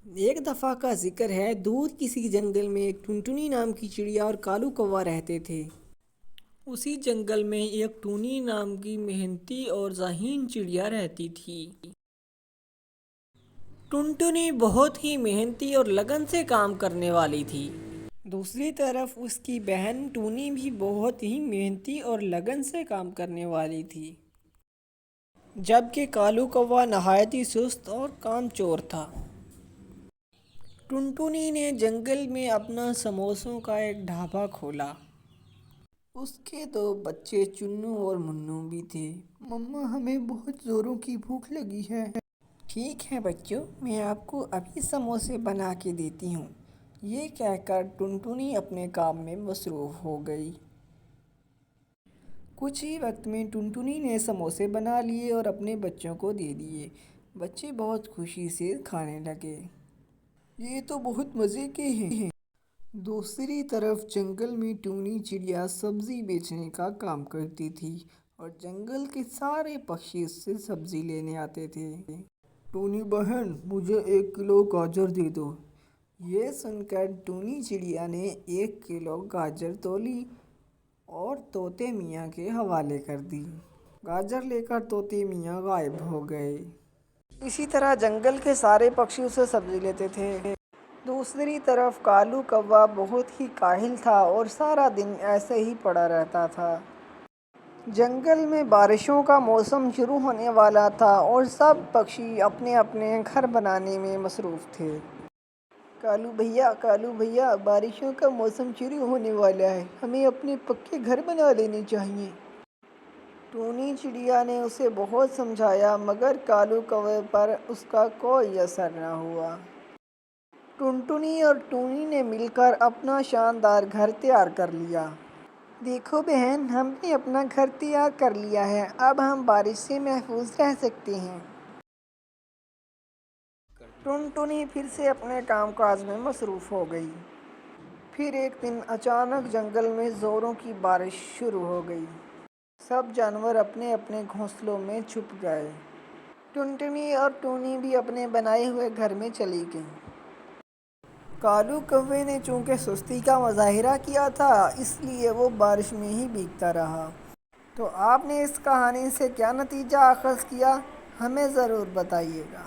ایک دفعہ کا ذکر ہے، دور کسی جنگل میں ایک ٹنٹنی نام کی چڑیا اور کالو کوا رہتے تھے۔ اسی جنگل میں ایک ٹونی نام کی محنتی اور ذہین چڑیا رہتی تھی۔ ٹنٹنی بہت ہی محنتی اور لگن سے کام کرنے والی تھی۔ دوسری طرف اس کی بہن ٹونی بھی بہت ہی محنتی اور لگن سے کام کرنے والی تھی، جبکہ کالو کوا نہایت ہی سست اور کام چور تھا۔ ٹنٹنی نے جنگل میں اپنا سموسوں کا ایک ڈھابہ کھولا۔ اس کے دو بچے چنو اور منو بھی تھے۔ مما، ہمیں بہت زوروں کی بھوک لگی ہے۔ ٹھیک ہے بچوں، میں آپ کو ابھی سموسے بنا کے دیتی ہوں۔ یہ کہہ کر ٹنٹنی اپنے کام میں مصروف ہو گئی۔ کچھ ہی وقت میں ٹنٹنی نے سموسے بنا لیے اور اپنے بچوں کو دے دیے۔ بچے بہت خوشی سے کھانے لگے۔ یہ تو بہت مزے کے ہیں۔ دوسری طرف جنگل میں ٹونی چڑیا سبزی بیچنے کا کام کرتی تھی اور جنگل کے سارے پکشی اس سے سبزی لینے آتے تھے۔ ٹونی بہن، مجھے 1 کلو گاجر دے دو۔ یہ سن کر ٹونی چڑیا نے 1 کلو گاجر تولی اور طوطے میاں کے حوالے کر دی۔ گاجر لے کر طوطے میاں غائب ہو گئے۔ اسی طرح جنگل کے سارے پکشی اسے سبزی لیتے تھے۔ دوسری طرف کالو کوا بہت ہی کاہل تھا اور سارا دن ایسے ہی پڑا رہتا تھا۔ جنگل میں بارشوں کا موسم شروع ہونے والا تھا اور سب پکشی اپنے اپنے گھر بنانے میں مصروف تھے۔ کالو بھیا، بارشوں کا موسم شروع ہونے والا ہے، ہمیں اپنے پکے گھر بنا لینے چاہیے۔ ٹونی چڑیا نے اسے بہت سمجھایا مگر کالو کوے پر اس کا کوئی اثر نہ ہوا۔ ٹنٹنی اور ٹونی نے مل کر اپنا شاندار گھر تیار کر لیا۔ دیکھو بہن، ہم نے اپنا گھر تیار کر لیا ہے، اب ہم بارش سے محفوظ رہ سکتے ہیں۔ ٹنٹنی پھر سے اپنے کام کاج میں مصروف ہو گئی۔ پھر ایک دن اچانک جنگل میں زوروں کی بارش شروع ہو گئی۔ سب جانور اپنے اپنے گھونسلوں میں چھپ گئے۔ ٹنٹنی اور ٹونی بھی اپنے بنائے ہوئے گھر میں چلی گئیں۔ کالو کوے نے چونکہ سستی کا مظاہرہ کیا تھا، اس لیے وہ بارش میں ہی بھیگتا رہا۔ تو آپ نے اس کہانی سے کیا نتیجہ اخذ کیا، ہمیں ضرور بتائیے گا۔